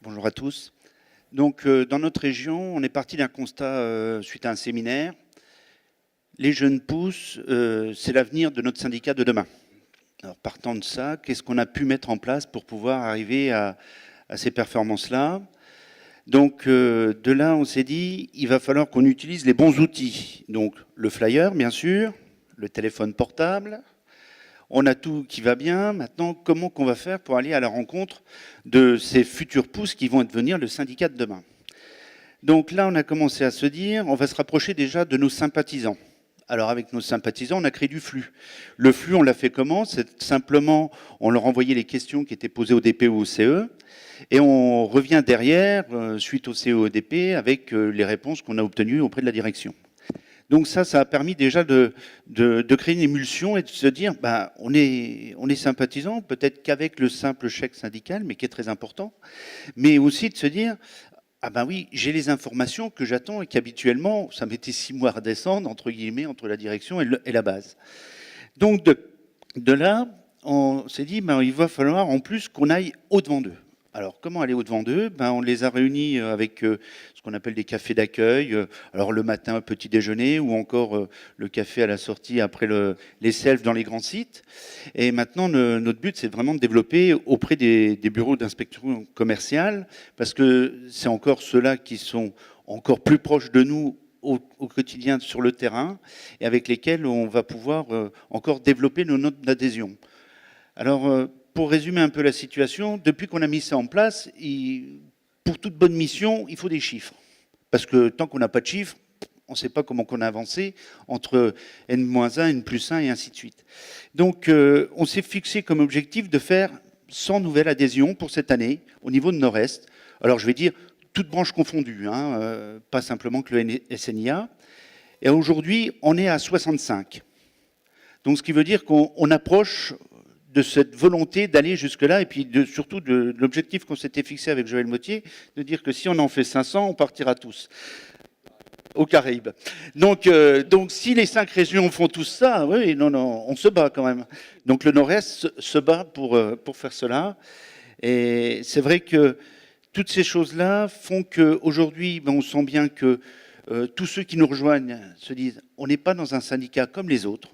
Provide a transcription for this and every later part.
Bonjour à tous. Donc, dans notre région, on est parti d'un constat suite à un séminaire. Les jeunes pousses, c'est l'avenir de notre syndicat de demain. Alors, partant de ça, qu'est-ce qu'on a pu mettre en place pour pouvoir arriver à ces performances-là? Donc, de là, on s'est dit, il va falloir qu'on utilise les bons outils. Donc, le flyer, bien sûr, le téléphone portable. On a tout qui va bien. Maintenant, comment qu'on va faire pour aller à la rencontre de ces futurs pousses qui vont devenir le syndicat de demain? Donc là, on a commencé à se dire, on va se rapprocher déjà de nos sympathisants. Alors avec nos sympathisants, on a créé du flux. Le flux, on l'a fait comment? C'est simplement, on leur envoyait les questions qui étaient posées au DP ou au CE, et on revient derrière, suite au CE ou au DP, avec les réponses qu'on a obtenues auprès de la direction. Donc ça a permis déjà de créer une émulsion et de se dire, bah, on est sympathisant, peut-être qu'avec le simple chèque syndical, mais qui est très important, mais aussi de se dire, ah ben oui, j'ai les informations que j'attends et qu'habituellement, ça mettait 6 mois à descendre, entre guillemets, entre la direction et la base. Donc de là, on s'est dit, ben, il va falloir en plus qu'on aille au-devant d'eux. Alors, comment aller au-devant d'eux? Ben, on les a réunis avec ce qu'on appelle des cafés d'accueil. Alors, le matin, petit déjeuner, ou encore le café à la sortie après les selfs dans les grands sites. Et maintenant, notre but, c'est vraiment de développer auprès des bureaux d'inspection commerciale, parce que c'est encore ceux-là qui sont encore plus proches de nous au quotidien sur le terrain, et avec lesquels on va pouvoir encore développer nos notes d'adhésion. Alors, pour résumer un peu la situation, depuis qu'on a mis ça en place, pour toute bonne mission, il faut des chiffres. Parce que tant qu'on n'a pas de chiffres, on ne sait pas comment on a avancé entre N-1, N+1 et ainsi de suite. Donc, on s'est fixé comme objectif de faire 100 nouvelles adhésions pour cette année au niveau de Nord-Est. Alors, je vais dire toutes branches confondues, hein, pas simplement que le SNIA. Et aujourd'hui, on est à 65. Donc, ce qui veut dire qu'on approche de cette volonté d'aller jusque-là, et puis surtout de l'objectif qu'on s'était fixé avec Joël Mottier, de dire que si on en fait 500, on partira tous aux Caraïbes. Donc si les 5 régions font tous ça, oui, non, on se bat quand même. Donc le Nord-Est se bat pour faire cela. Et c'est vrai que toutes ces choses-là font qu'aujourd'hui, on sent bien que tous ceux qui nous rejoignent se disent, on n'est pas dans un syndicat comme les autres.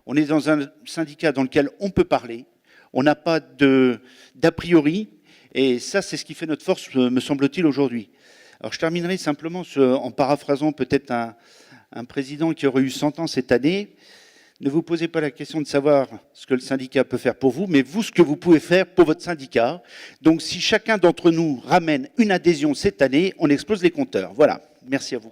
On est dans un syndicat dans lequel on peut parler, on n'a pas d'a priori, et ça, c'est ce qui fait notre force, me semble-t-il, aujourd'hui. Alors, je terminerai simplement en paraphrasant peut-être un président qui aurait eu 100 ans cette année. Ne vous posez pas la question de savoir ce que le syndicat peut faire pour vous, mais vous, ce que vous pouvez faire pour votre syndicat. Donc, si chacun d'entre nous ramène une adhésion cette année, on explose les compteurs. Voilà. Merci à vous.